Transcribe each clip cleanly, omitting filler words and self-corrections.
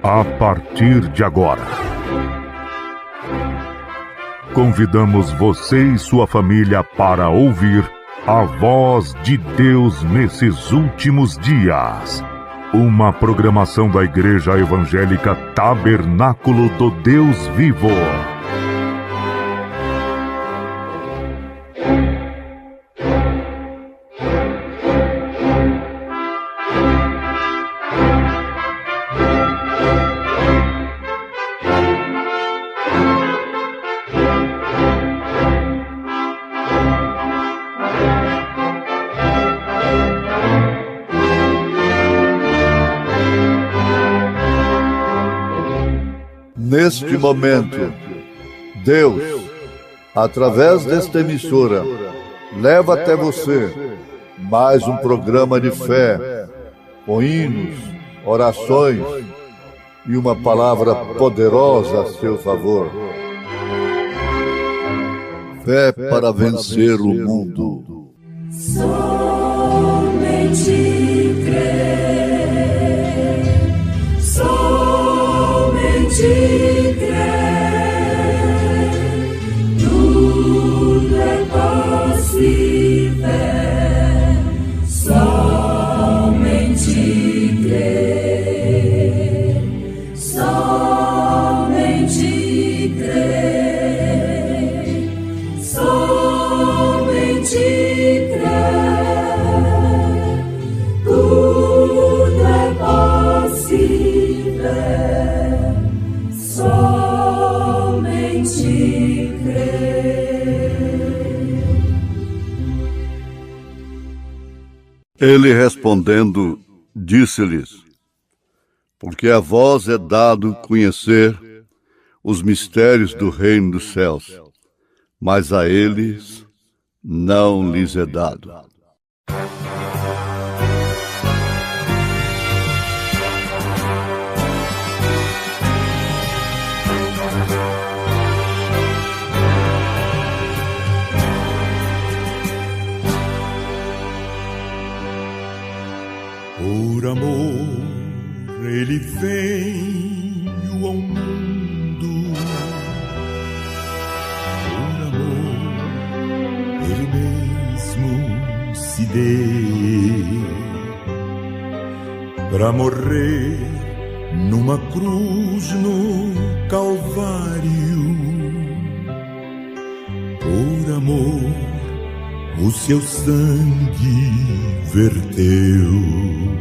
A partir de agora, convidamos você e sua família para ouvir a voz de Deus nesses últimos dias. Uma programação da Igreja Evangélica Tabernáculo do Deus Vivo. Neste momento, Deus, através desta emissora, leva até você mais um programa de fé, com hinos, orações e uma palavra poderosa a seu favor. Fé para vencer o mundo. Somente crer, somente crer, tudo é possível, somente crer, somente crer, somente crer, tudo é possível, somente crer. Ele respondendo, disse-lhes: porque a vós é dado conhecer os mistérios do reino dos céus, mas a eles não lhes é dado. Por amor ele veio ao mundo, por amor ele mesmo se deu, pra morrer numa cruz no Calvário. Por amor o seu sangue verteu.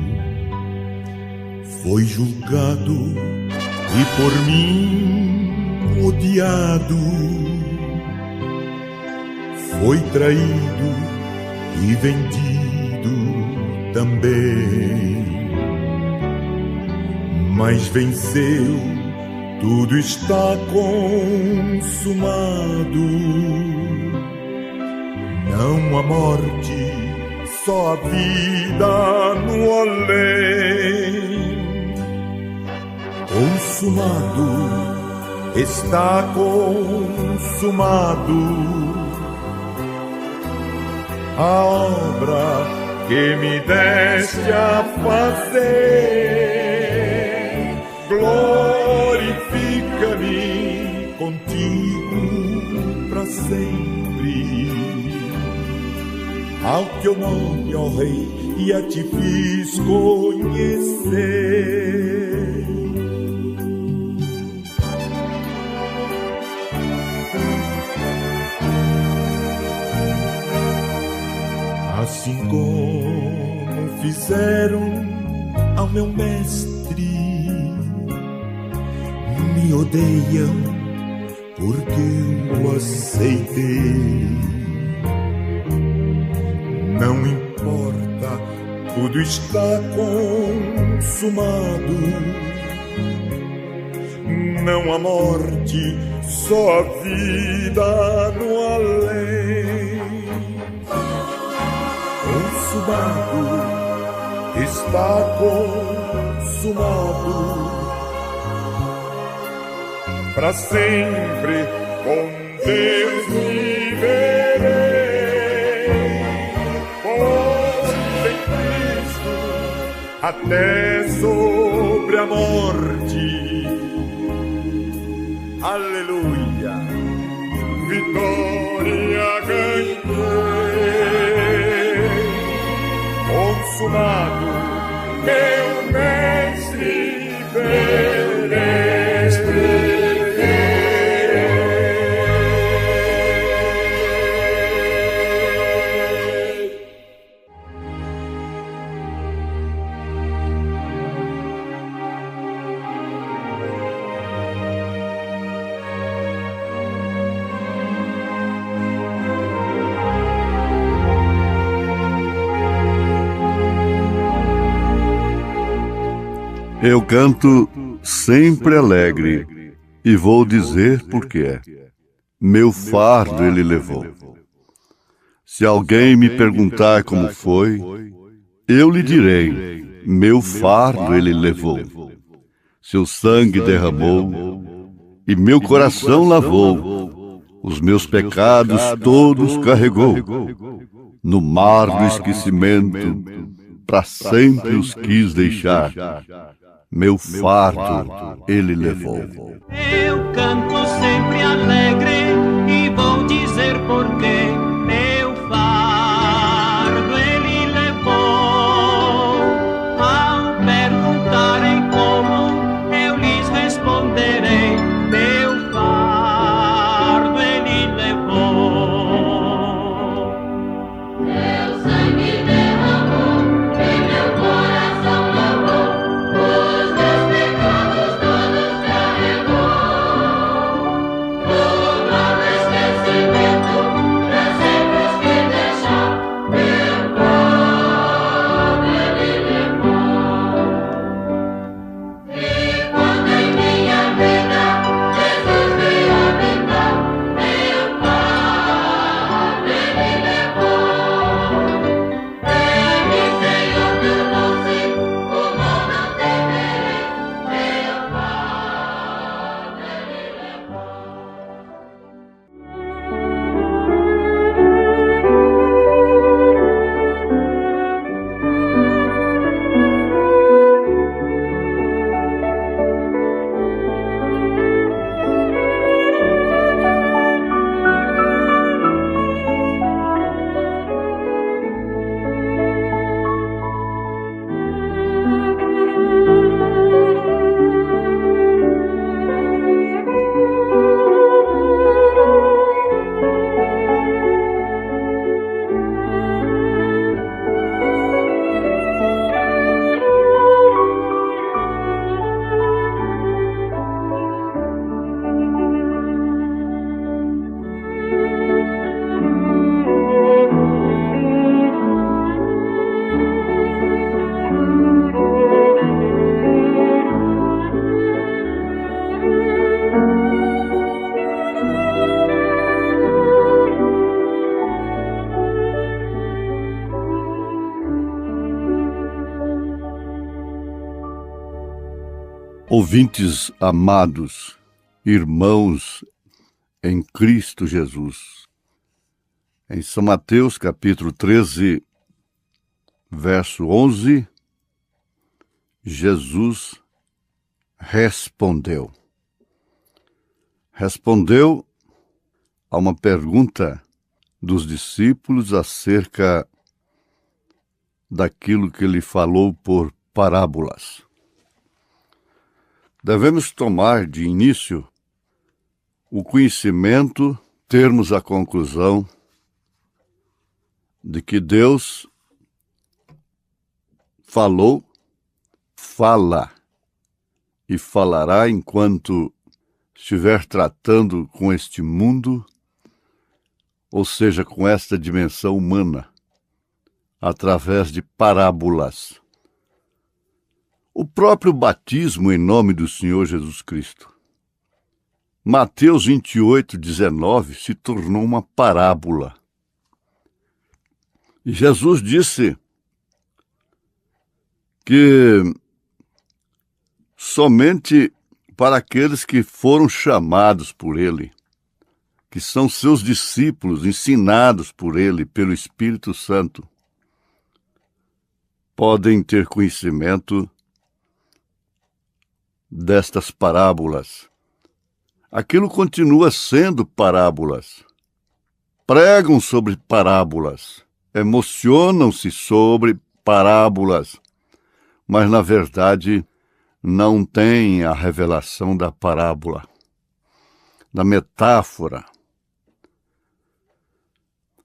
Foi julgado e por mim odiado, foi traído e vendido também, mas venceu, tudo está consumado. Não há morte, só a vida no além. Consumado, está consumado. A obra que me deste a fazer, glorifica-me contigo para sempre. Ao teu nome, ó Rei, e a ti fiz conhecer. Assim como fizeram ao meu mestre, me odeiam porque eu aceitei. Não importa, tudo está consumado. Não há morte, só a vida no além. Consumado, está consumado. Para sempre com Deus viverei, pois em Cristo até sobre a morte. Aleluia, vitória ganhei, consumado, meu mestre verei. Eu canto sempre alegre, e vou dizer por quê. Meu fardo ele levou. Se alguém me perguntar como foi, eu lhe direi, meu fardo ele levou. Seu sangue derramou, e meu coração lavou. Os meus pecados todos carregou. No mar do esquecimento, para sempre os quis deixar. Meu fardo ele levou. Eu canto sempre alegre e vou dizer porquê. Meu fardo ele levou. Ao perguntarem como, eu lhes responderei. Meu fardo ele levou. Meu sangue derramou e meu coração lavou. Ouvintes amados, irmãos em Cristo Jesus, em São Mateus capítulo 13, verso 11, Jesus respondeu. Respondeu a uma pergunta dos discípulos acerca daquilo que ele falou por parábolas. Devemos tomar de início o conhecimento, termos a conclusão de que Deus falou, fala e falará enquanto estiver tratando com este mundo, ou seja, com esta dimensão humana, através de parábolas. O próprio batismo em nome do Senhor Jesus Cristo. Mateus 28, 19 se tornou uma parábola. E Jesus disse que somente para aqueles que foram chamados por ele, que são seus discípulos, ensinados por ele, pelo Espírito Santo, podem ter conhecimento destas parábolas. Aquilo continua sendo parábolas. Pregam sobre parábolas, emocionam-se sobre parábolas, mas, na verdade, não têm a revelação da parábola, da metáfora.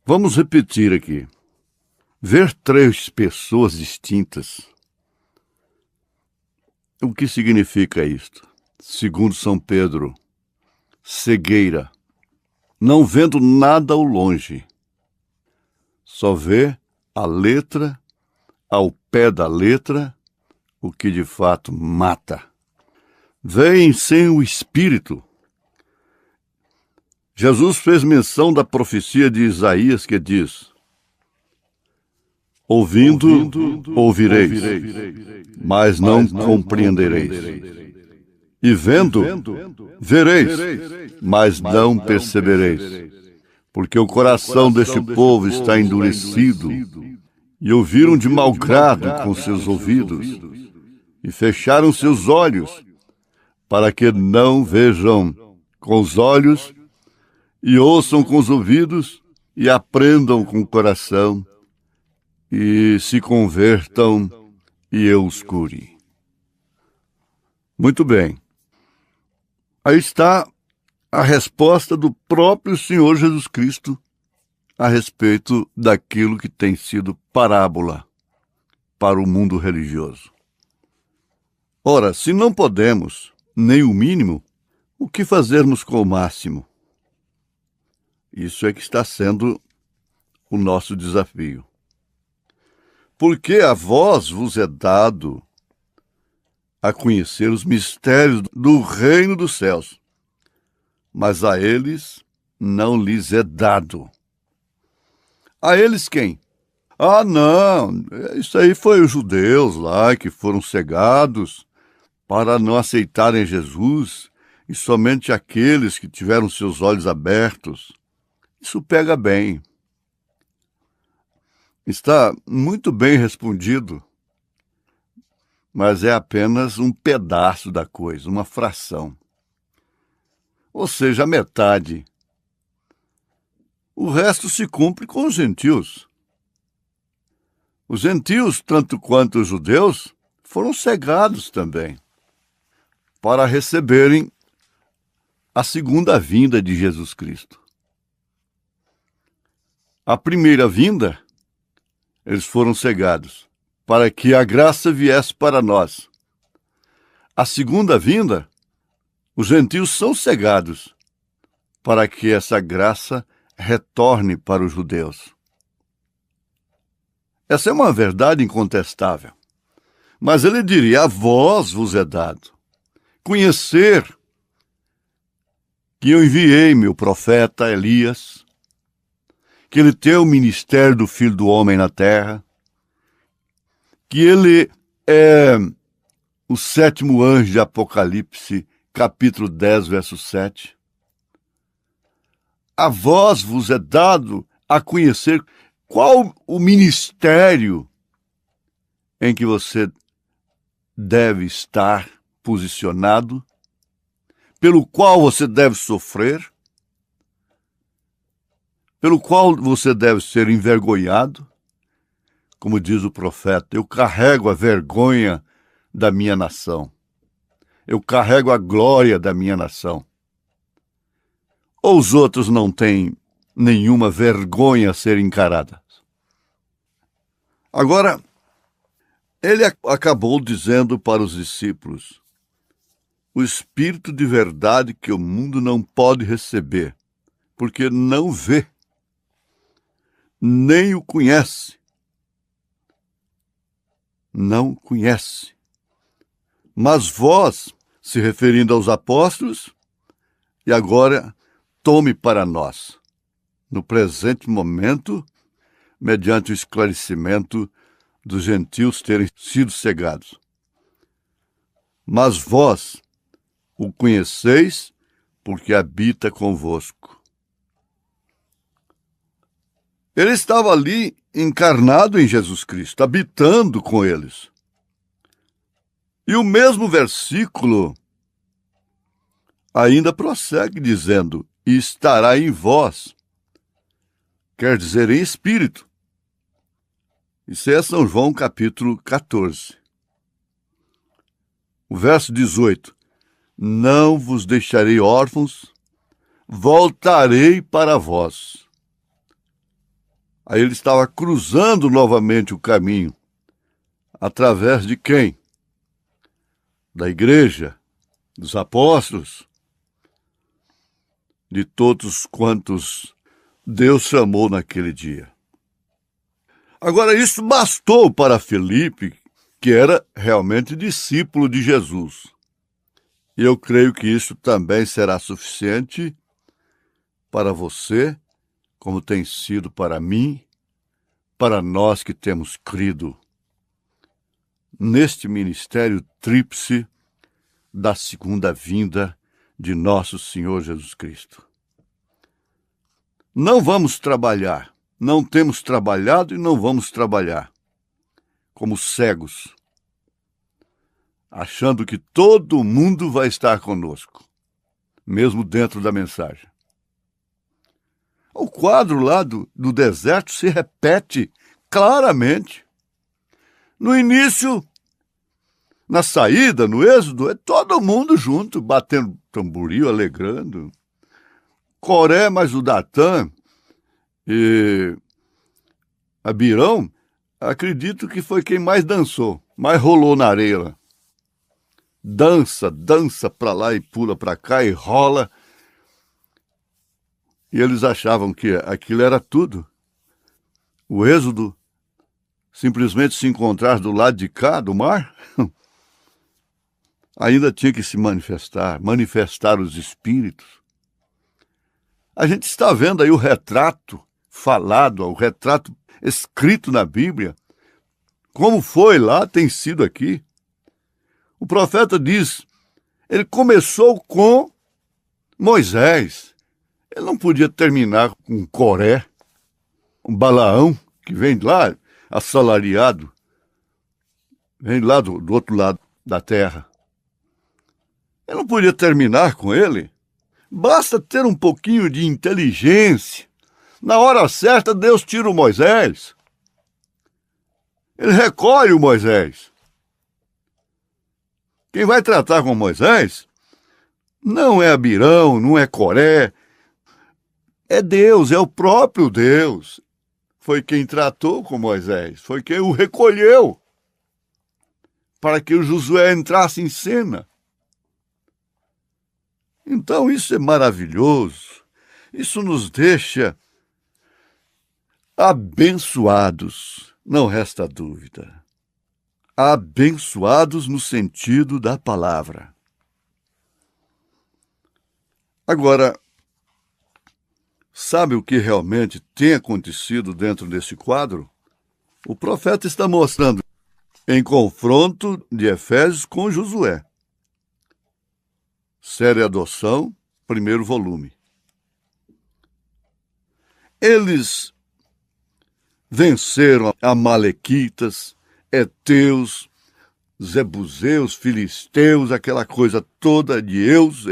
Vamos repetir aqui. Ver três pessoas distintas. O que significa isto? Segundo São Pedro, cegueira. Não vendo nada ao longe. Só vê a letra, ao pé da letra, o que de fato mata. Vêm sem o Espírito. Jesus fez menção da profecia de Isaías que diz: ouvindo, ouvireis, mas não compreendereis. E vendo, vereis, mas não percebereis. Porque o coração deste povo está endurecido, e ouviram de mau grado com seus ouvidos, e fecharam seus olhos, para que não vejam com os olhos, e ouçam com os ouvidos, e aprendam com o coração, e se convertam, e eu os cure. Muito bem. Aí está a resposta do próprio Senhor Jesus Cristo a respeito daquilo que tem sido parábola para o mundo religioso. Ora, se não podemos, nem o mínimo, o que fazermos com o máximo? Isso é que está sendo o nosso desafio. Porque a vós vos é dado a conhecer os mistérios do reino dos céus, mas a eles não lhes é dado. A eles quem? Ah, não, isso aí foi os judeus lá que foram cegados para não aceitarem Jesus, e somente aqueles que tiveram seus olhos abertos. Isso pega bem. Está muito bem respondido, mas é apenas um pedaço da coisa, uma fração. Ou seja, a metade. O resto se cumpre com os gentios. Os gentios, tanto quanto os judeus, foram cegados também, para receberem a segunda vinda de Jesus Cristo. A primeira vinda, eles foram cegados, para que a graça viesse para nós. A segunda vinda, os gentios são cegados, para que essa graça retorne para os judeus. Essa é uma verdade incontestável. Mas ele diria: a vós vos é dado conhecer que eu enviei meu profeta Elias, que ele tem o ministério do Filho do Homem na terra, que ele é o sétimo anjo de Apocalipse, capítulo 10, verso 7. A vós vos é dado a conhecer qual o ministério em que você deve estar posicionado, pelo qual você deve sofrer, pelo qual você deve ser envergonhado. Como diz o profeta: eu carrego a vergonha da minha nação. Eu carrego a glória da minha nação. Ou os outros não têm nenhuma vergonha a ser encarada? Agora, ele acabou dizendo para os discípulos: o Espírito de verdade que o mundo não pode receber, porque não vê, nem o conhece. Não conhece. Mas vós, se referindo aos apóstolos, e agora tome para nós, no presente momento, mediante o esclarecimento dos gentios terem sido cegados. Mas vós o conheceis, porque habita convosco Ele estava ali encarnado em Jesus Cristo, habitando com eles. E o mesmo versículo ainda prossegue dizendo: e estará em vós, quer dizer, em espírito. Isso é São João capítulo 14. O verso 18: não vos deixarei órfãos, voltarei para vós. Aí ele estava cruzando novamente o caminho. Através de quem? Da igreja, dos apóstolos, de todos quantos Deus chamou naquele dia. Agora, isso bastou para Felipe, que era realmente discípulo de Jesus. E eu creio que isso também será suficiente para você, como tem sido para mim, para nós que temos crido neste ministério tríplice da segunda vinda de nosso Senhor Jesus Cristo. Não vamos trabalhar, não temos trabalhado e não vamos trabalhar como cegos, achando que todo mundo vai estar conosco, mesmo dentro da mensagem. O quadro lá do deserto se repete claramente. No início, na saída, no êxodo, é todo mundo junto, batendo tamboril, alegrando. Coré mais o Datã e Abirão, acredito que foi quem mais dançou, mais rolou na areia. Dança para lá e pula para cá e rola. E eles achavam que aquilo era tudo. O êxodo, simplesmente se encontrar do lado de cá do mar, ainda tinha que se manifestar os espíritos. A gente está vendo aí o retrato falado, o retrato escrito na Bíblia. Como foi lá, tem sido aqui. O profeta diz, ele começou com Moisés. Ele não podia terminar com Coré, um Balaão, que vem lá assalariado, vem lá do outro lado da terra. Ele não podia terminar com ele. Basta ter um pouquinho de inteligência. Na hora certa, Deus tira o Moisés. Ele recolhe o Moisés. Quem vai tratar com Moisés não é Abirão, não é Coré. É Deus, é o próprio Deus. Foi quem tratou com Moisés, foi quem o recolheu para que o Josué entrasse em cena. Então isso é maravilhoso, isso nos deixa abençoados, não resta dúvida. Abençoados no sentido da palavra. Agora, sabe o que realmente tem acontecido dentro desse quadro? O profeta está mostrando em confronto de Efésios com Josué. Série Adoção, primeiro volume. Eles venceram amalequitas, heteus, jebuseus, filisteus, aquela coisa toda de Eus.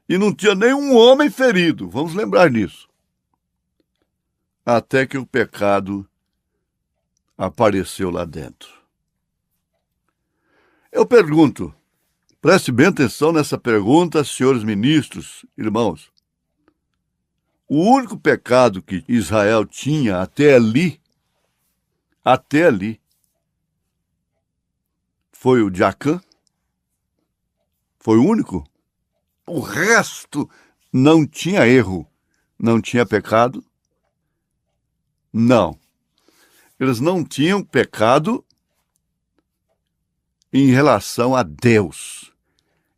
E não tinha nenhum homem ferido, vamos lembrar disso. Até que o pecado apareceu lá dentro. Eu pergunto, preste bem atenção nessa pergunta, senhores ministros, irmãos. O único pecado que Israel tinha até ali, foi o de Acã. Foi o único. O resto não tinha erro, não tinha pecado. Não. Eles não tinham pecado em relação a Deus,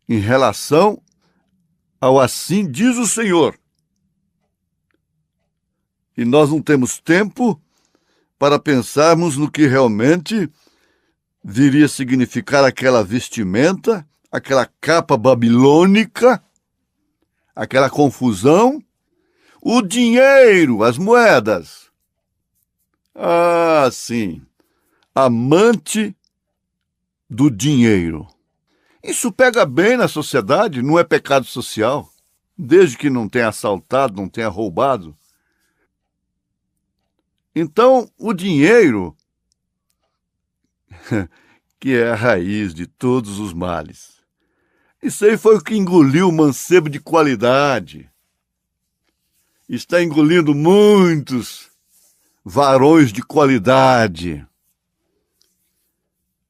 em relação ao assim diz o Senhor. E nós não temos tempo para pensarmos no que realmente viria a significar aquela vestimenta, aquela capa babilônica, aquela confusão, O dinheiro, as moedas. Ah, sim. Amante do dinheiro. Isso pega bem na sociedade, não é pecado social, desde que não tenha assaltado, não tenha roubado. Então, o dinheiro, que é a raiz de todos os males. Isso aí foi o que engoliu o mancebo de qualidade. Está engolindo muitos varões de qualidade.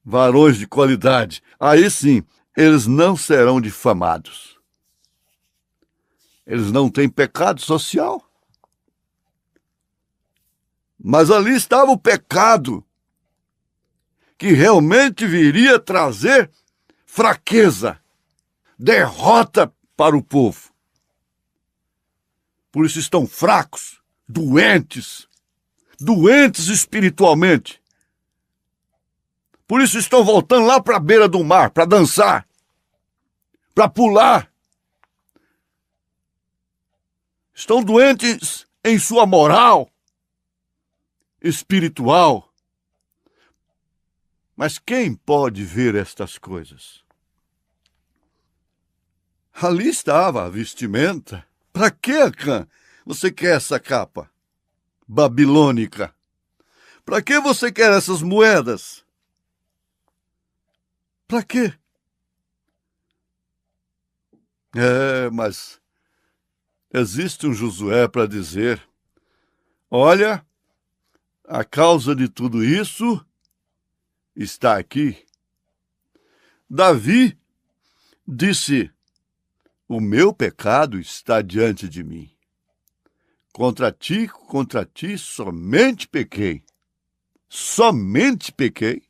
Varões de qualidade. Aí sim, eles não serão difamados. Eles não têm pecado social. Mas ali estava o pecado que realmente viria trazer fraqueza, derrota para o povo. Por isso estão fracos, doentes espiritualmente. Por isso estão voltando lá para a beira do mar, para dançar, para pular. Estão doentes em sua moral espiritual. Mas quem pode ver estas coisas? Ali estava a vestimenta. Para que, Acã, você quer essa capa babilônica? Para que você quer essas moedas? Para quê? Mas existe um Josué para dizer: olha, a causa de tudo isso está aqui. Davi disse: o meu pecado está diante de mim. Contra ti, somente pequei. Somente pequei.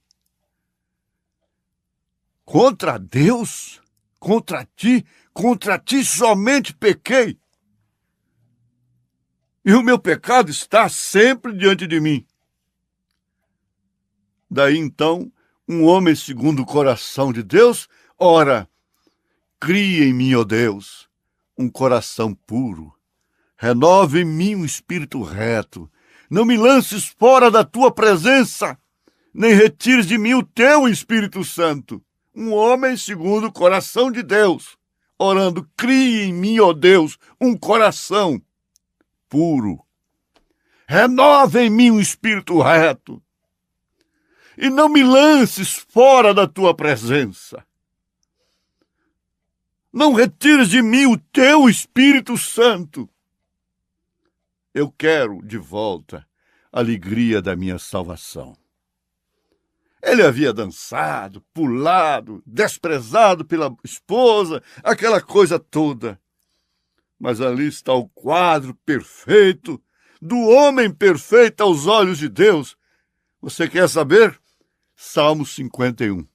Contra Deus, contra ti somente pequei. E o meu pecado está sempre diante de mim. Daí então, um homem segundo o coração de Deus, ora, cria em mim, ó Deus, um coração puro. Renova em mim um espírito reto. Não me lances fora da tua presença, nem retires de mim o teu Espírito Santo. Um homem segundo o coração de Deus, orando, cria em mim, ó Deus, um coração puro. Renova em mim um espírito reto. E não me lances fora da tua presença. Não retires de mim o teu Espírito Santo. Eu quero de volta a alegria da minha salvação. Ele havia dançado, pulado, desprezado pela esposa, aquela coisa toda. Mas ali está o quadro perfeito, do homem perfeito aos olhos de Deus. Você quer saber? Salmo 51.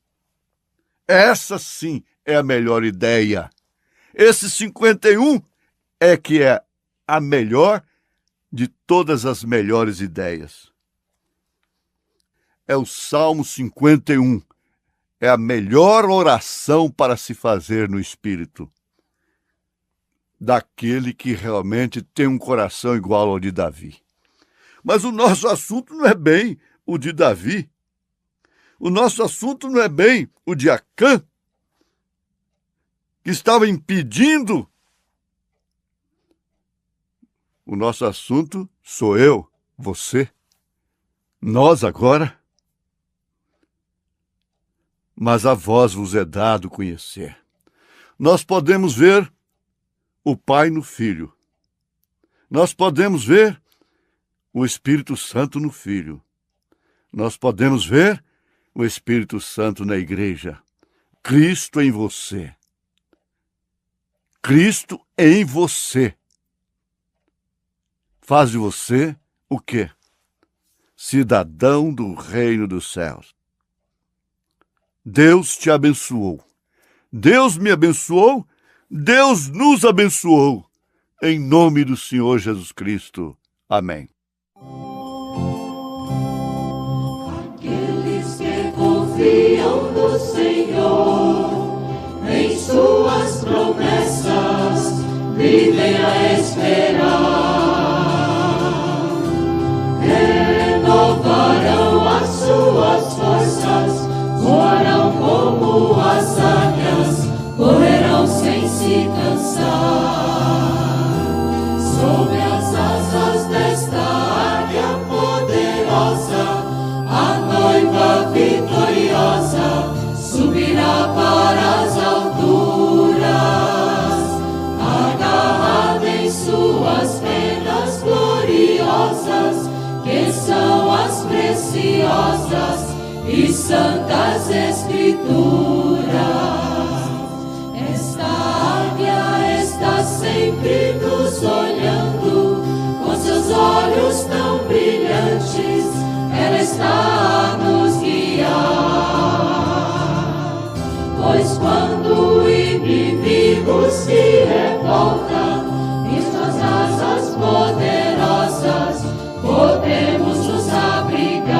Essa sim é a melhor ideia. Esse 51 é que é a melhor de todas as melhores ideias. É o Salmo 51. É a melhor oração para se fazer no Espírito. Daquele que realmente tem um coração igual ao de Davi. Mas o nosso assunto não é bem o de Davi. O nosso assunto não é bem o de Acã, que estava impedindo. O nosso assunto sou eu, você, nós agora. Mas a vós vos é dado conhecer. Nós podemos ver o Pai no Filho. Nós podemos ver o Espírito Santo no Filho. Nós podemos ver o Espírito Santo na igreja. Cristo em você. Cristo em você. Faz de você o quê? Cidadão do reino dos céus. Deus te abençoou. Deus me abençoou. Deus nos abençoou. Em nome do Senhor Jesus Cristo. Amém. Aqueles que confiam no Senhor, em suas promessas, vivem a esperar. sem se cansar. Sob as asas desta águia poderosa, a noiva vitoriosa subirá para as alturas, agarrada em suas penas gloriosas, que são as preciosas e santas Escrituras. Esta águia está sempre nos olhando, com seus olhos tão brilhantes, ela está a nos guiar. Pois quando o inimigo se revolta, em suas asas poderosas podemos nos abrigar.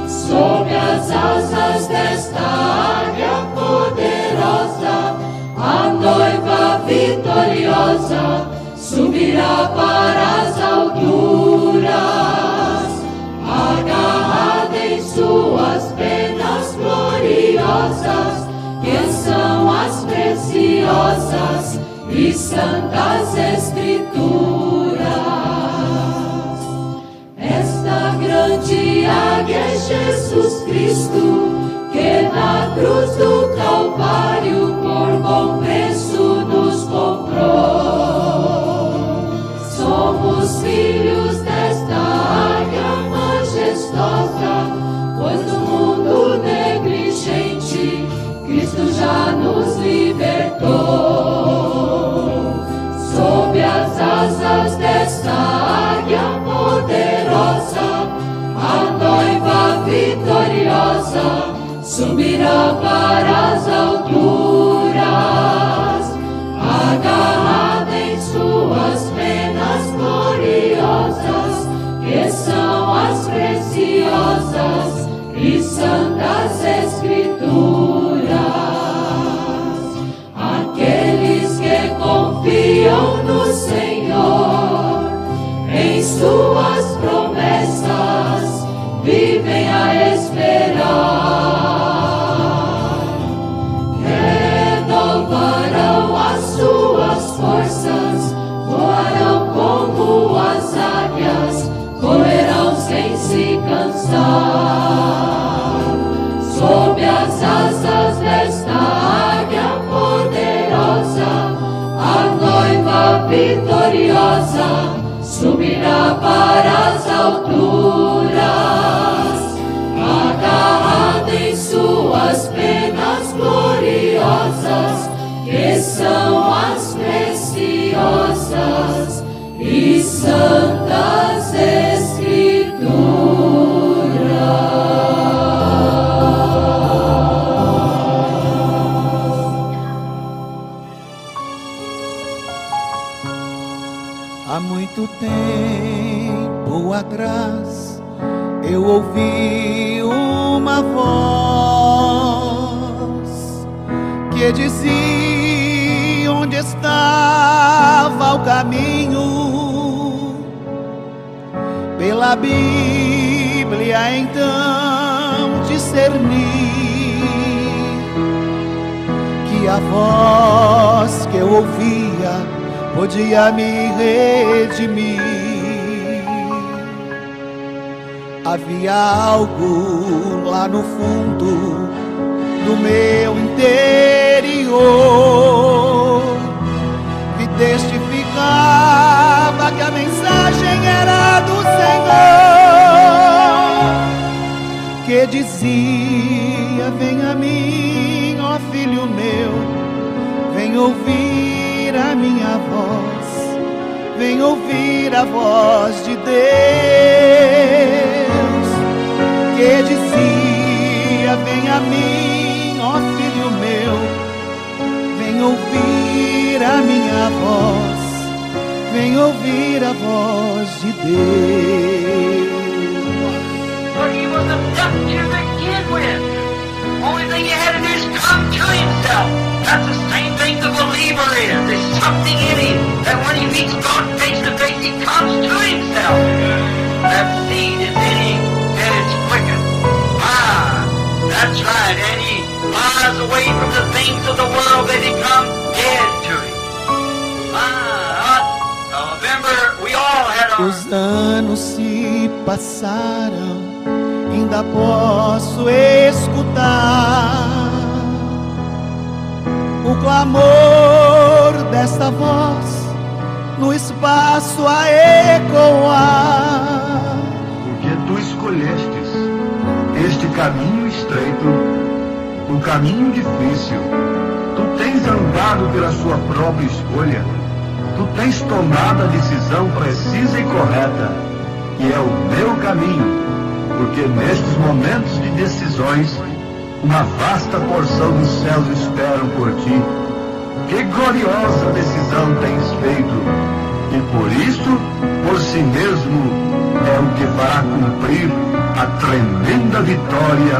Sob as asas desta águia poderosa, a noiva vitoriosa subirá para as alturas, agarrada em suas penas gloriosas, que são as preciosas e santas Escrituras. Esta grande águia é Jesus Cristo, que na cruz do Calvário por bom preço nos comprou. Somos filhos desta águia majestosa, pois do mundo negligente Cristo já nos libertou. Sob as asas desta águia poderosa, a noiva vitoriosa subirá para as alturas, agarrada em suas penas gloriosas, que são as preciosas e santas Escrituras. Aqueles que confiam no Senhor, em suas promessas vivem a esperar. Renovarão as suas forças, voarão como as águias, correrão sem se cansar. Sob as asas desta águia poderosa, a noiva vitoriosa subirá para as alturas, agarrada em suas penas gloriosas, que são as preciosas e santas Escrituras. Há muito tempo atrás eu ouvi uma voz que dizia onde estava o caminho. Pela Bíblia então discerni que a voz que eu ouvia podia me redimir. Havia algo lá no fundo do meu interior que testificava que a mensagem era do Senhor, que dizia: vem a mim, ó filho meu, vem ouvir a minha voz, vem ouvir a voz de Deus, que dizia: vem a mim, ó filho meu, vem ouvir a minha voz, vem ouvir a voz de Deus. But he was a duck to begin with. Only thing you had to do is come to himself. That's the same thing the believer is. There's something in him that when he meets God face to face, he comes to himself. That seed is in him and it's quickened. Ah, that's right. And he lies away from the things of the world. Quantos anos se passaram, ainda posso escutar o clamor desta voz no espaço a ecoar. Porque tu escolhestes este caminho estreito, o caminho difícil. Tu tens andado pela sua própria escolha. Tu tens tomado a decisão precisa e correta, que é o meu caminho, porque nestes momentos de decisões, uma vasta porção dos céus esperam por ti. Que gloriosa decisão tens feito, e por isso, por si mesmo, é o que fará cumprir a tremenda vitória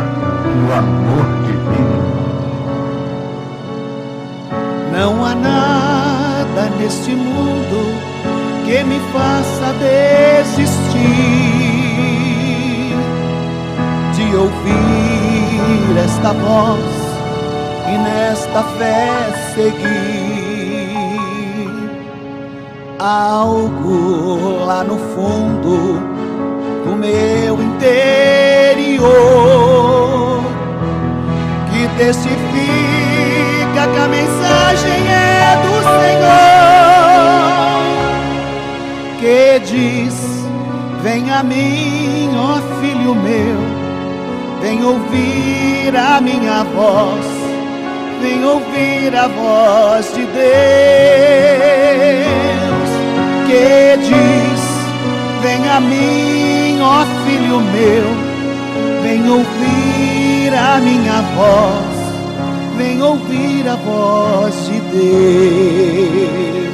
no amor divino. Não há nada neste mundo que me faça desistir de ouvir esta voz e nesta fé seguir. Algo lá no fundo do meu interior que testifica que a mensagem é do Senhor, que diz: vem a mim, ó filho meu, vem ouvir a minha voz, vem ouvir a voz de Deus, que diz: vem a mim, ó filho meu, vem ouvir a minha voz, vem ouvir a voz de Deus.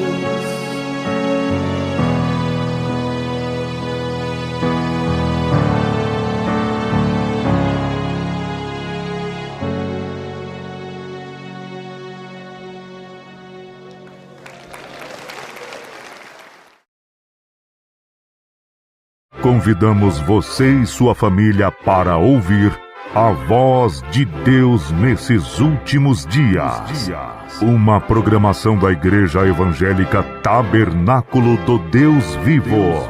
Convidamos você e sua família para ouvir a voz de Deus nesses últimos dias. Uma programação da Igreja Evangélica Tabernáculo do Deus Vivo.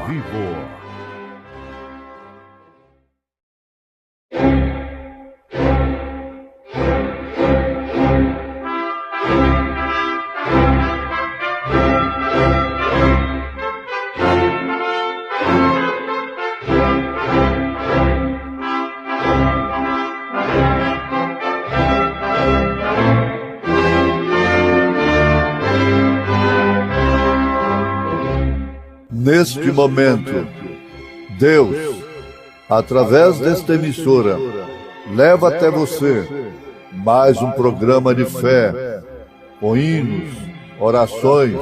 Neste momento, Deus, através desta emissora, leva até você mais um programa de fé, com hinos, orações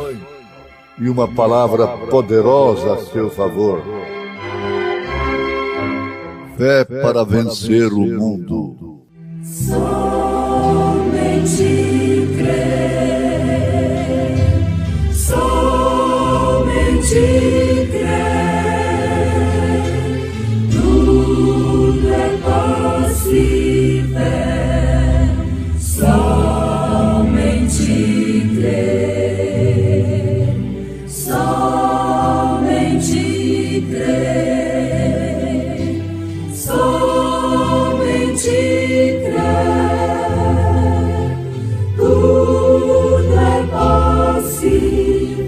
e uma palavra poderosa a seu favor. Fé para vencer o mundo. Somente crer, somente crer, tudo é possível, somente crer, somente crer, somente crer, tudo é possível,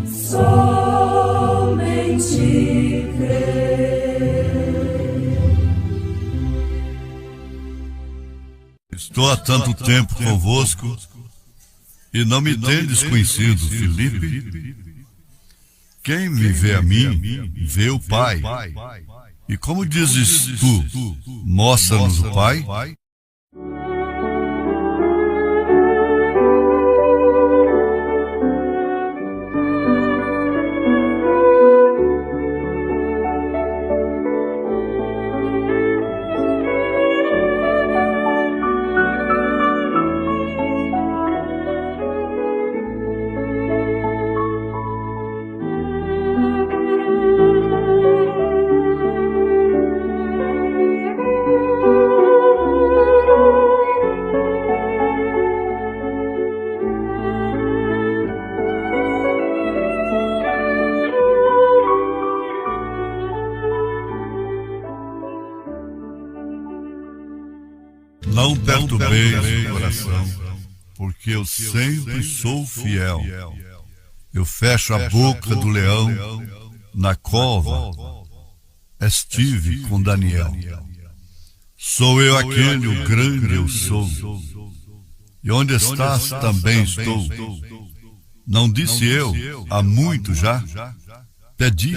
somente crer. Estou há tanto tempo convosco e não me tendes conhecido, Filipe. Quem me vê a mim, vê o Pai. E como dizes tu, mostra-nos o Pai? perturbeis o coração, porque eu sempre sou fiel. Eu fecho a boca do leão, na cova estive com Daniel. Sou eu aquele, o grande eu sou, e onde estás também estou. Não disse eu há muito já? Pedi,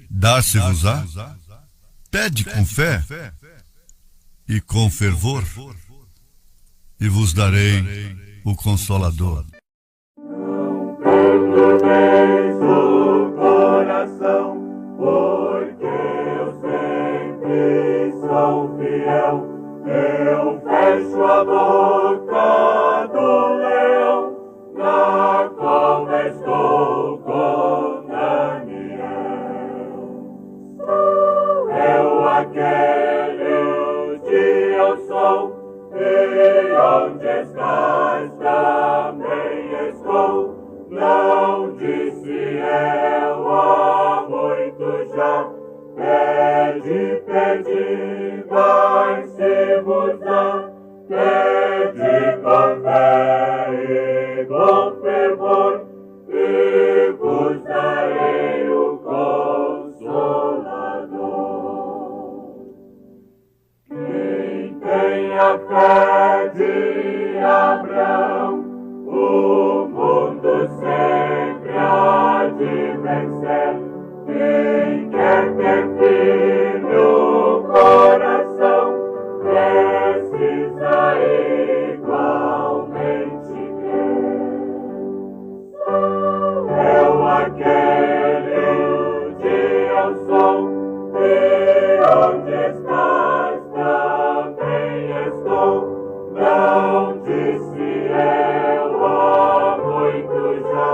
dar-se-vos-á. Pede com fé e com fervor, e vos darei o Consolador. Não perturbeis o coração, porque eu sempre sou fiel. Eu fecho a boca do leão, na qual estou com Daniel. Sou eu aquele, que eu sou, e onde estás também estou. Não disse eu há muito já, pedi, dar-se-vos-á. Pede com fé e com fervor, e vos darei o Consolador. Quem tem a fé de Abraão, o mundo sempre há de vencer. Quem quer ter filho coração, precisa igualmente crer. Sou eu aquele, que eu sou, e onde estás também estou. Não disse eu há muito já,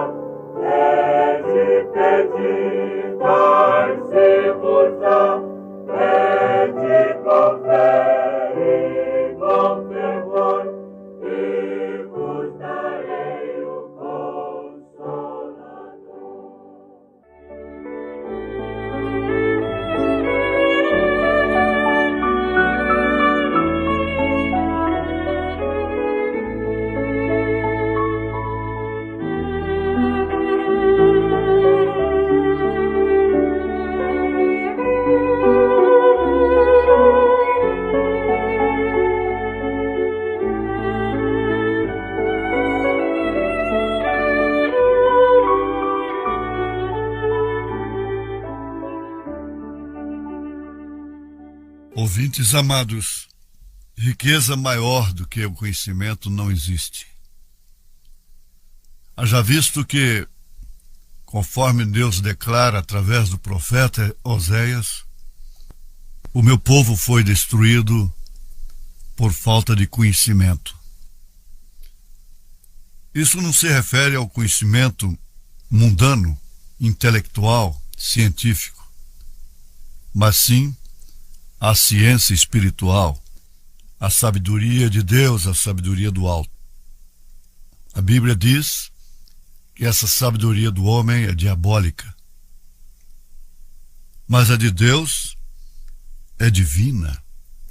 pedi, dar-se-vos-á. Pede com fé e com fervor, e vos darei o Consolador. Ouvintes amados, riqueza maior do que o conhecimento não existe. Haja visto que, conforme Deus declara através do profeta Oséias, o meu povo foi destruído por falta de conhecimento. Isso não se refere ao conhecimento mundano, intelectual, científico, mas sim à ciência espiritual, à sabedoria de Deus, à sabedoria do alto. A Bíblia diz que essa sabedoria do homem é diabólica, mas a de Deus é divina,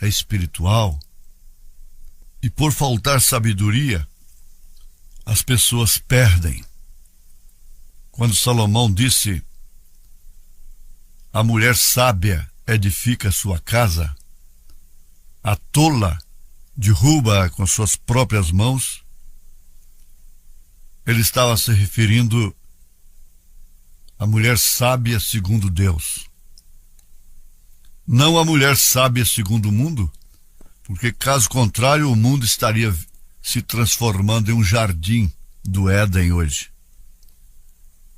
é espiritual. E por faltar sabedoria, as pessoas perdem. Quando Salomão disse: a mulher sábia edifica sua casa, a tola derruba com suas próprias mãos, ele estava se referindo à mulher sábia segundo Deus. Não a mulher sábia segundo o mundo, porque caso contrário o mundo estaria se transformando em um jardim do Éden hoje,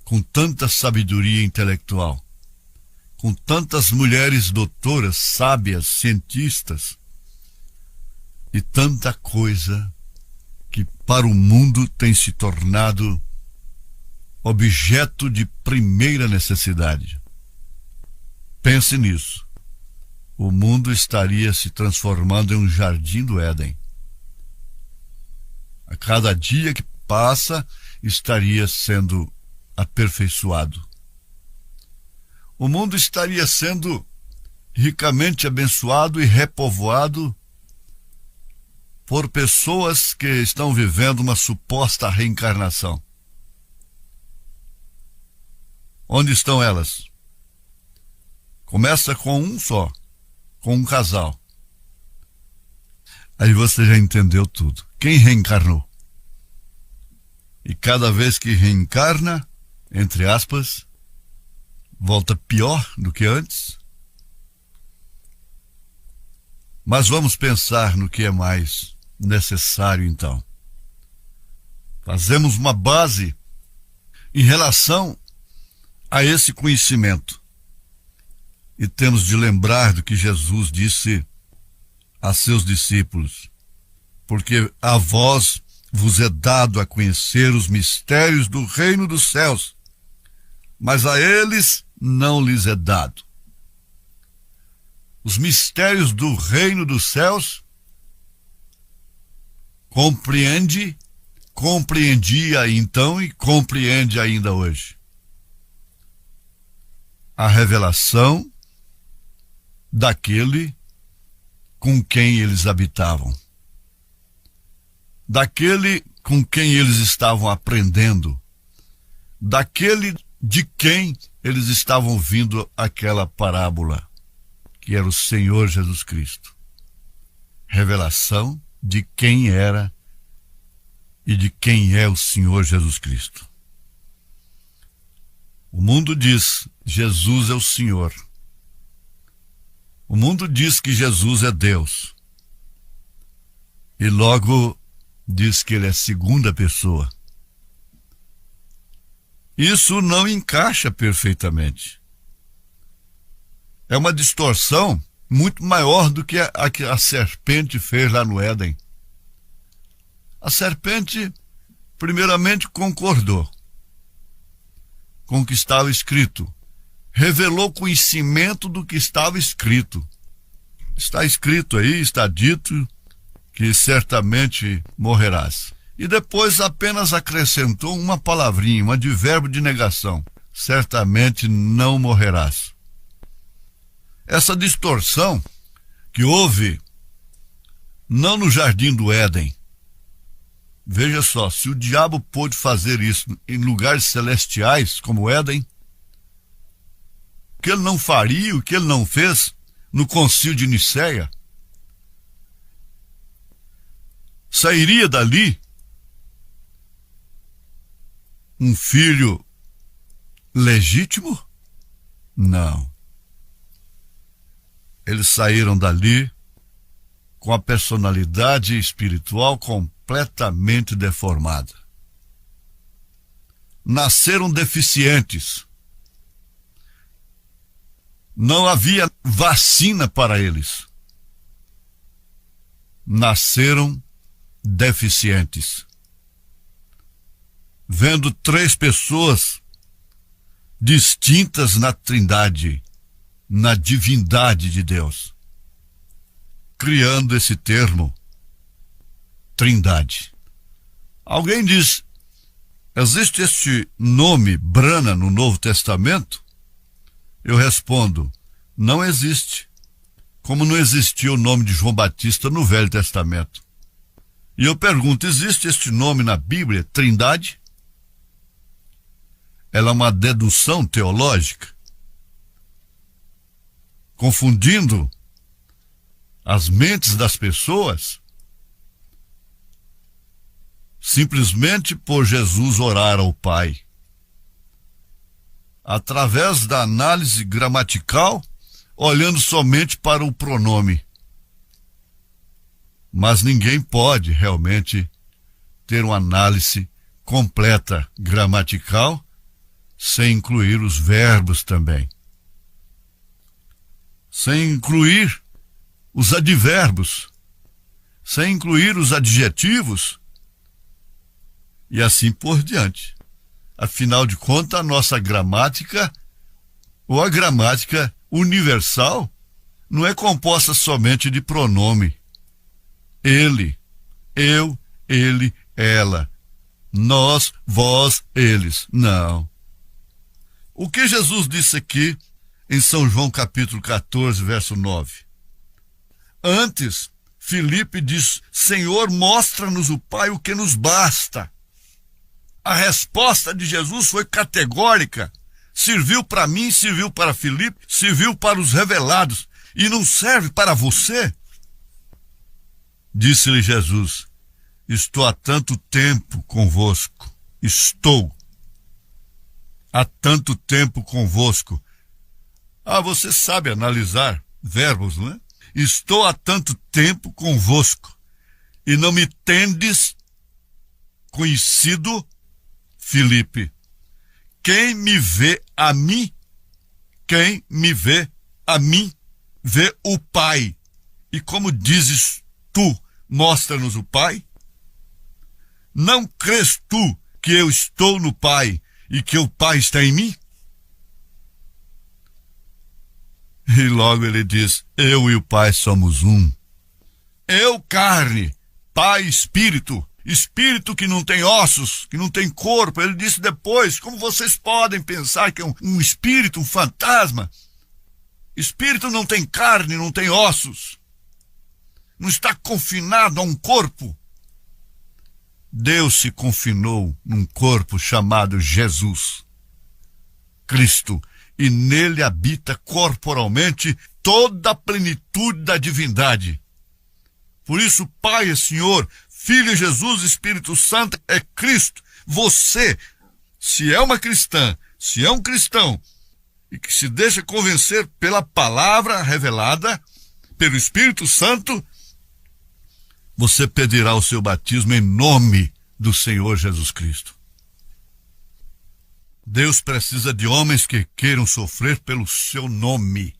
com tanta sabedoria intelectual, com tantas mulheres doutoras, sábias, cientistas, e tanta coisa que para o mundo tem se tornado objeto de primeira necessidade. Pense nisso. O mundo estaria se transformando em um jardim do Éden. A cada dia que passa, estaria sendo aperfeiçoado. O mundo estaria sendo ricamente abençoado e repovoado por pessoas que estão vivendo uma suposta reencarnação. Onde estão elas? Começa com um só, com um casal. Aí você já entendeu tudo. Quem reencarnou? E cada vez que reencarna, entre aspas, volta pior do que antes. Mas vamos pensar no que é mais necessário então. Fazemos uma base em relação a esse conhecimento. E temos de lembrar do que Jesus disse a seus discípulos: porque a vós vos é dado a conhecer os mistérios do reino dos céus, mas a eles não lhes é dado. Os mistérios do reino dos céus compreendia então e compreende ainda hoje. A revelação daquele com quem eles habitavam, daquele com quem eles estavam aprendendo, daquele de quem eles estavam ouvindo aquela parábola, que era o Senhor Jesus Cristo. Revelação de quem era e de quem é o Senhor Jesus Cristo. O mundo diz: Jesus é o Senhor. O mundo diz que Jesus é Deus. E logo diz que ele é segunda pessoa. Isso não encaixa perfeitamente. É uma distorção muito maior do que a que a serpente fez lá no Éden. A serpente, primeiramente, concordou com o que estava escrito. Revelou conhecimento do que estava escrito. Está escrito aí, está dito que certamente morrerás. E depois apenas acrescentou uma palavrinha, um advérbio de negação: certamente não morrerás. Essa distorção que houve não no jardim do Éden. Veja só, se o diabo pôde fazer isso em lugares celestiais como o Éden, o que ele não faria, o que ele não fez no concílio de Nicéia? Sairia dali um filho legítimo? Não. Eles saíram dali com a personalidade espiritual completamente deformada. Nasceram deficientes. Não havia vacina para eles. Nasceram deficientes. Vendo três pessoas distintas na Trindade, na divindade de Deus, criando esse termo, Trindade. Alguém diz: existe este nome Brana no Novo Testamento? Eu respondo: não existe. Como não existia o nome de João Batista no Velho Testamento. E eu pergunto: existe este nome na Bíblia, Trindade? Ela é uma dedução teológica, confundindo as mentes das pessoas, simplesmente por Jesus orar ao Pai. Através da análise gramatical, olhando somente para o pronome. Mas ninguém pode realmente ter uma análise completa gramatical sem incluir os verbos também. Sem incluir os advérbios, sem incluir os adjetivos e assim por diante. Afinal de contas, a nossa gramática, ou a gramática universal, não é composta somente de pronome. Ele, eu, ele, ela, nós, vós, eles. Não. O que Jesus disse aqui em São João capítulo 14, verso 9? Antes, Filipe diz: Senhor, mostra-nos o Pai, o que nos basta. A resposta de Jesus foi categórica. Serviu para mim, serviu para Filipe, serviu para os revelados. E não serve para você? Disse-lhe Jesus: estou há tanto tempo convosco. Estou há tanto tempo convosco. Você sabe analisar verbos, não é? Estou há tanto tempo convosco, e não me tendes conhecido, Filipe. Quem me vê a mim, vê o Pai. E como dizes tu, mostra-nos o Pai? Não crês tu que eu estou no Pai e que o Pai está em mim? E logo ele diz: eu e o Pai somos um. Eu, carne, Pai, espírito. Espírito que não tem ossos, que não tem corpo. Ele disse depois: como vocês podem pensar que é um espírito, um fantasma? Espírito não tem carne, não tem ossos. Não está confinado a um corpo. Deus se confinou num corpo chamado Jesus Cristo, e nele habita corporalmente toda a plenitude da divindade. Por isso, Pai é Senhor, Filho é Jesus, Espírito Santo é Cristo. Você, se é uma cristã, se é um cristão, e que se deixa convencer pela palavra revelada, pelo Espírito Santo, você pedirá o seu batismo em nome do Senhor Jesus Cristo. Deus precisa de homens que queiram sofrer pelo seu nome.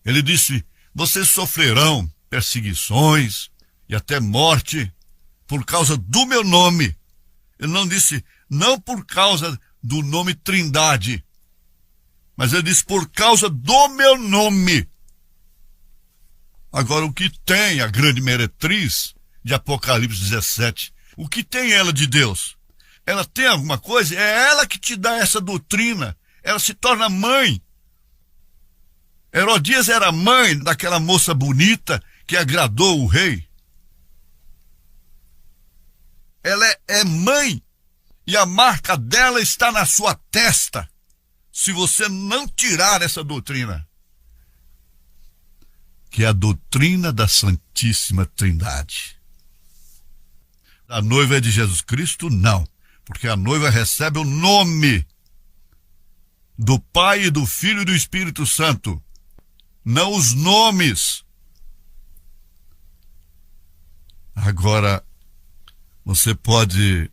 Ele disse: vocês sofrerão perseguições e até morte por causa do meu nome. Ele não disse não por causa do nome Trindade, mas ele disse por causa do meu nome. Agora, o que tem a grande meretriz de Apocalipse 17? O que tem ela de Deus? Ela tem alguma coisa? É ela que te dá essa doutrina. Ela se torna mãe. Herodias era mãe daquela moça bonita que agradou o rei. Ela é mãe, e a marca dela está na sua testa, se você não tirar essa doutrina, que é a doutrina da Santíssima Trindade. A noiva é de Jesus Cristo? Não, porque a noiva recebe o nome do Pai e do Filho e do Espírito Santo, não os nomes. Agora, você pode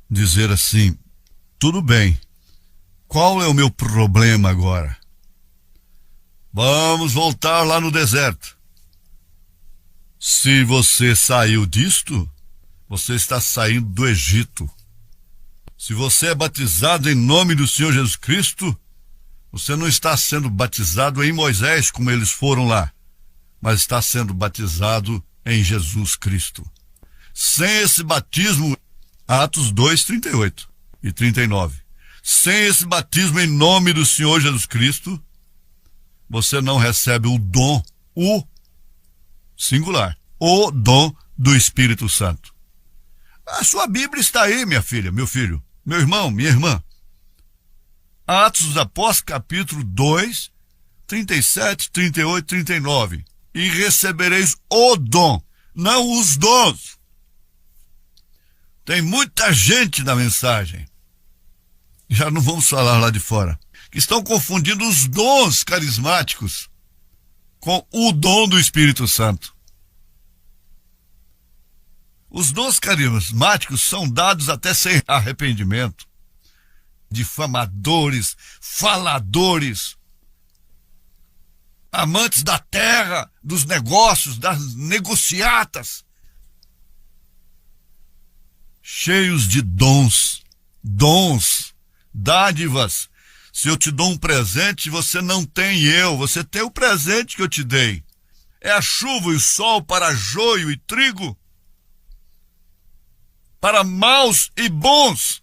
dizer assim: tudo bem, qual é o meu problema agora? Vamos voltar lá no deserto. Se você saiu disto, você está saindo do Egito. Se você é batizado em nome do Senhor Jesus Cristo, você não está sendo batizado em Moisés, como eles foram lá, mas está sendo batizado em Jesus Cristo. Sem esse batismo, Atos 2, 38 e 39. Sem esse batismo em nome do Senhor Jesus Cristo, você não recebe o dom, o singular, o dom do Espírito Santo. A sua Bíblia está aí, minha filha, meu filho, meu irmão, minha irmã. Atos dos Apóstolos, capítulo 2, 37, 38, 39. E recebereis o dom, não os dons. Tem muita gente na mensagem, já não vamos falar lá de fora, que estão confundindo os dons carismáticos com o dom do Espírito Santo. Os dons carismáticos são dados até sem arrependimento. Difamadores, faladores, amantes da terra, dos negócios, das negociatas, cheios de dons, dádivas. Se eu te dou um presente, você não tem você tem o presente que eu te dei. É a chuva e o sol para joio e trigo, para maus e bons.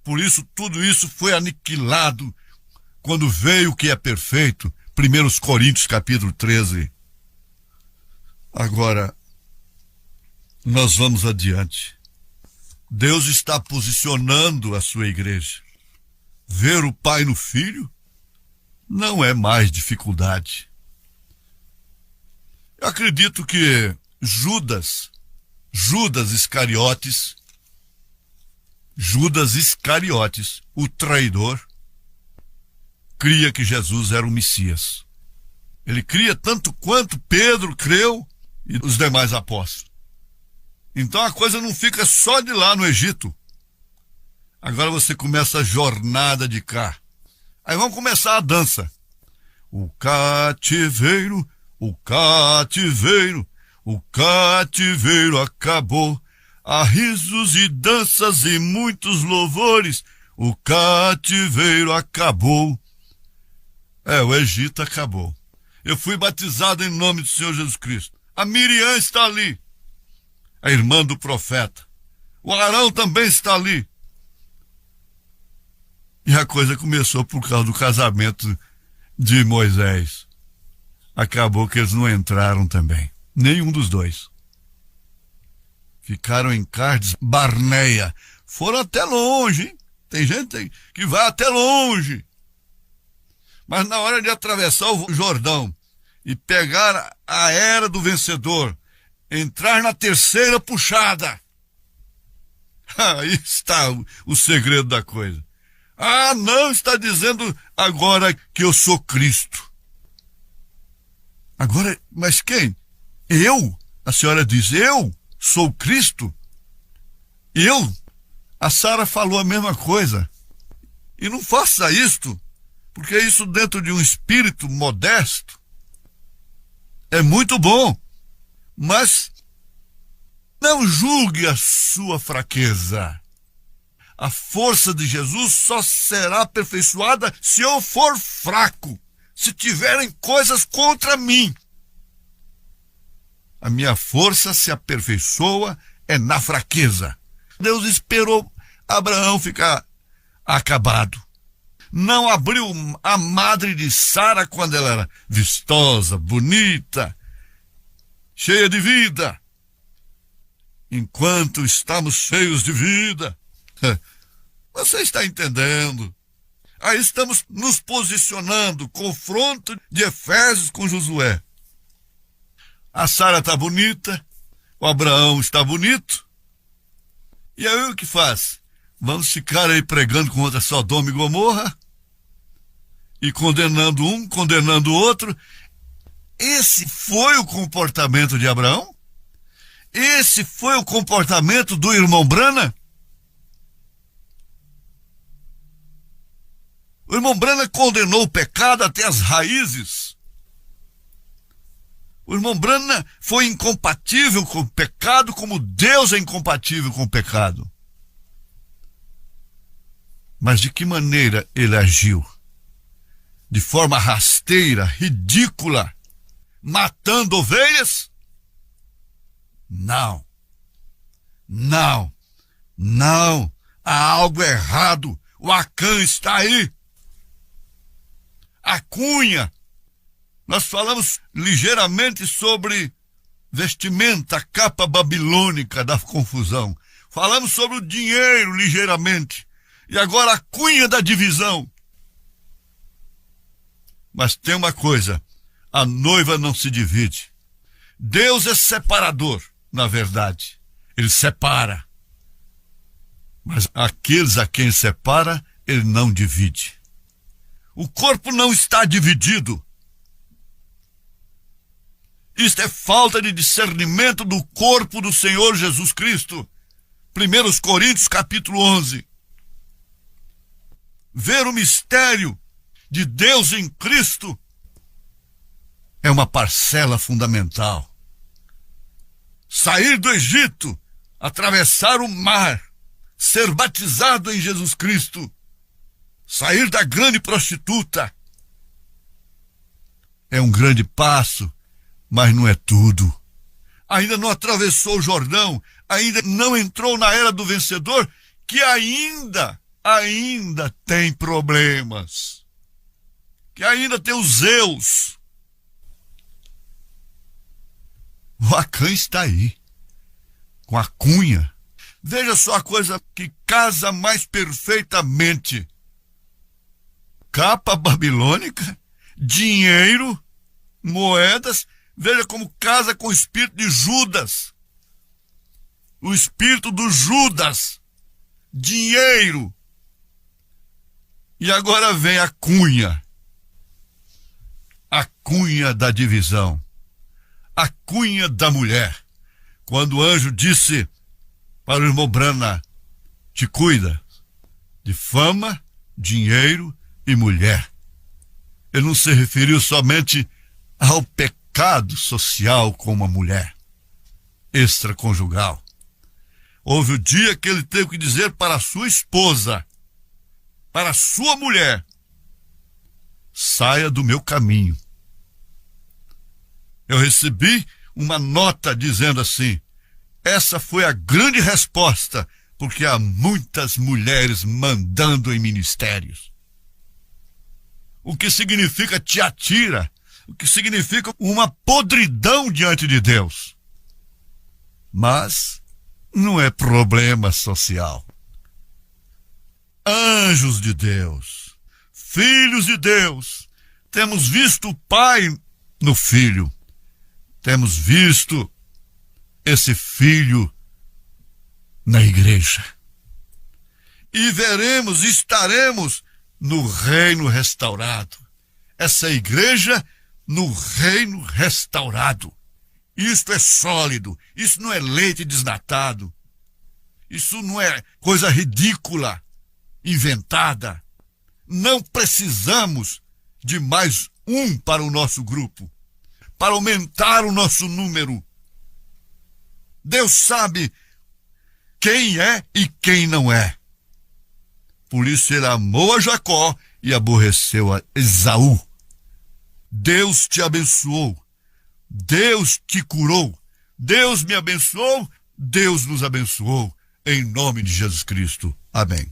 Por isso, tudo isso foi aniquilado quando veio o que é perfeito. 1 Coríntios, capítulo 13. Agora, nós vamos adiante. Deus está posicionando a sua igreja. Ver o Pai no Filho não é mais dificuldade. Eu acredito que Judas Iscariotes, o traidor, cria que Jesus era o Messias. Ele cria tanto quanto Pedro creu e os demais apóstolos. Então a coisa não fica só de lá no Egito. Agora você começa a jornada de cá. Aí vamos começar a dança. O cativeiro acabou. Há risos e danças e muitos louvores. O cativeiro acabou. O Egito acabou. Eu fui batizado em nome do Senhor Jesus Cristo. A Miriam está ali, a irmã do profeta. O Arão também está ali. E a coisa começou por causa do casamento de Moisés. Acabou que eles não entraram também. Nenhum dos dois. Ficaram em Cádiz Barneia. Foram até longe, hein? Tem gente que vai até longe. Mas na hora de atravessar o Jordão e pegar a era do vencedor, entrar na terceira puxada, aí está o segredo da coisa. Não está dizendo agora que eu sou Cristo. Agora, mas quem? Eu? A senhora diz, eu sou Cristo? Eu? A Sara falou a mesma coisa. E não faça isto, porque isso dentro de um espírito modesto é muito bom, mas não julgue a sua fraqueza. A força de Jesus só será aperfeiçoada se eu for fraco, se tiverem coisas contra mim. A minha força se aperfeiçoa na fraqueza. Deus esperou Abraão ficar acabado. Não abriu a madre de Sara quando ela era vistosa, bonita, cheia de vida. Enquanto estamos cheios de vida. Você está entendendo? Aí estamos nos posicionando, confronto de Efésios com Josué. A Sara está bonita, o Abraão está bonito. E aí o que faz? Vamos ficar aí pregando contra Sodoma e Gomorra e condenando um, condenando o outro. Esse foi o comportamento de Abraão? Esse foi o comportamento do irmão Brana? O irmão Brana condenou o pecado até as raízes. O irmão Brana foi incompatível com o pecado como Deus é incompatível com o pecado. Mas de que maneira ele agiu? De forma rasteira, ridícula, matando ovelhas? Não. Há algo errado. O Acã está aí. A cunha. Nós falamos ligeiramente sobre vestimenta, a capa babilônica da confusão. Falamos sobre o dinheiro ligeiramente. E agora a cunha da divisão. Mas tem uma coisa, a noiva não se divide. Deus é separador, na verdade. Ele separa. Mas aqueles a quem separa, ele não divide. O corpo não está dividido. Isto é falta de discernimento do corpo do Senhor Jesus Cristo. 1 Coríntios capítulo 11. Ver o mistério de Deus em Cristo é uma parcela fundamental. Sair do Egito, atravessar o mar, ser batizado em Jesus Cristo, sair da grande prostituta, é um grande passo, mas não é tudo. Ainda não atravessou o Jordão, ainda não entrou na era do vencedor, que ainda tem problemas, que ainda tem os Zeus. O Acã está aí, com a cunha. Veja só a coisa que casa mais perfeitamente. Capa babilônica, dinheiro, moedas. Veja como casa com o espírito de Judas. O espírito do Judas. Dinheiro. E agora vem a cunha. A cunha da divisão. A cunha da mulher. Quando o anjo disse para o irmão Brana: te cuida de fama, dinheiro e mulher. Ele não se referiu somente ao pecado social com uma mulher extraconjugal. Houve o dia que ele teve que dizer para a sua esposa, para a sua mulher: saia do meu caminho. Eu recebi uma nota dizendo assim: essa foi a grande resposta, porque há muitas mulheres mandando em ministérios. O que significa Tiatira, o que significa uma podridão diante de Deus. Mas não é problema social. Anjos de Deus, filhos de Deus, temos visto o Pai no Filho. Temos visto esse Filho na igreja. E veremos, estaremos no reino restaurado. Essa igreja no reino restaurado. Isto é sólido, isso não é leite desnatado. Isso não é coisa ridícula, inventada. Não precisamos de mais um para o nosso grupo, para aumentar o nosso número. Deus sabe quem é e quem não é. Por isso ele amou a Jacó e aborreceu a Esaú. Deus te abençoou. Deus te curou. Deus me abençoou. Deus nos abençoou. Em nome de Jesus Cristo. Amém.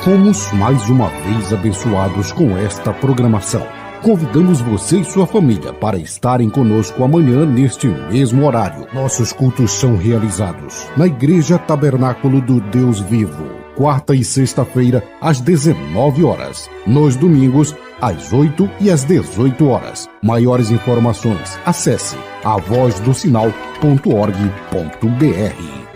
Fomos mais uma vez abençoados com esta programação. Convidamos você e sua família para estarem conosco amanhã neste mesmo horário. Nossos cultos são realizados na Igreja Tabernáculo do Deus Vivo, quarta e sexta-feira às 19 horas. Nos domingos, às 8 e às 18 horas. Maiores informações, acesse avozdosinal.org.br.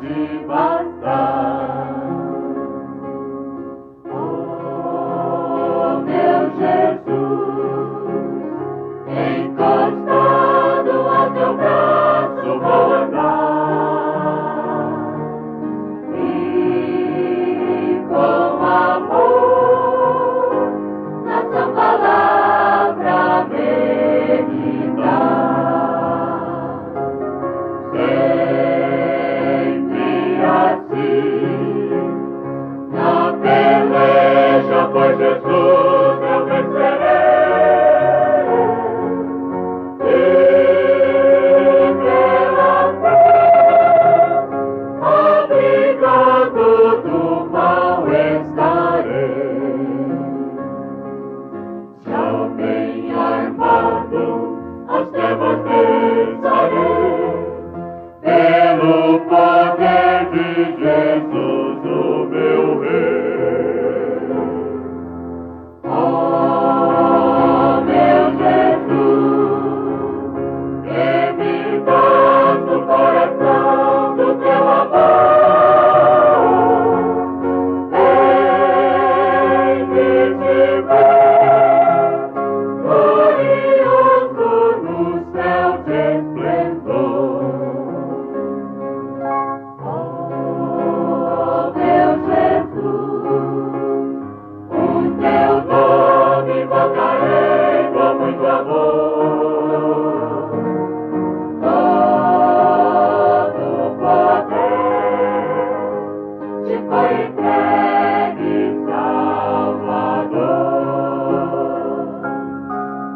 Viva Jesus, o meu Rei. Oh, meu Jesus, que me dás o coração do teu amor. Vem me ver, glorioso no céu de esplendor. Oh, meu Jesus, o teu nome invocarei com muito amor. Todo o poder te foi entregue, Salvador.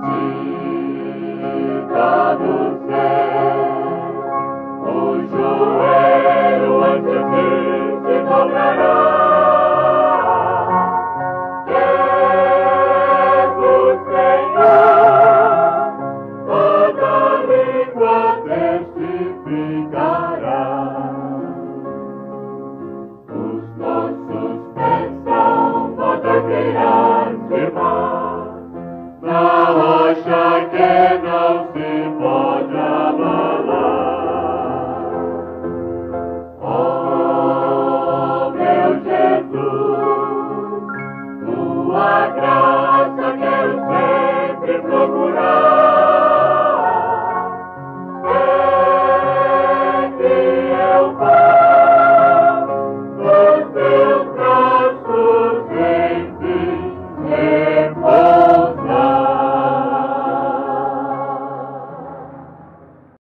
De todo ser, o joelho ante ti se dobrará. És o Senhor, toda língua testificará. Os nossos pés são rodoviários firmados na rocha que não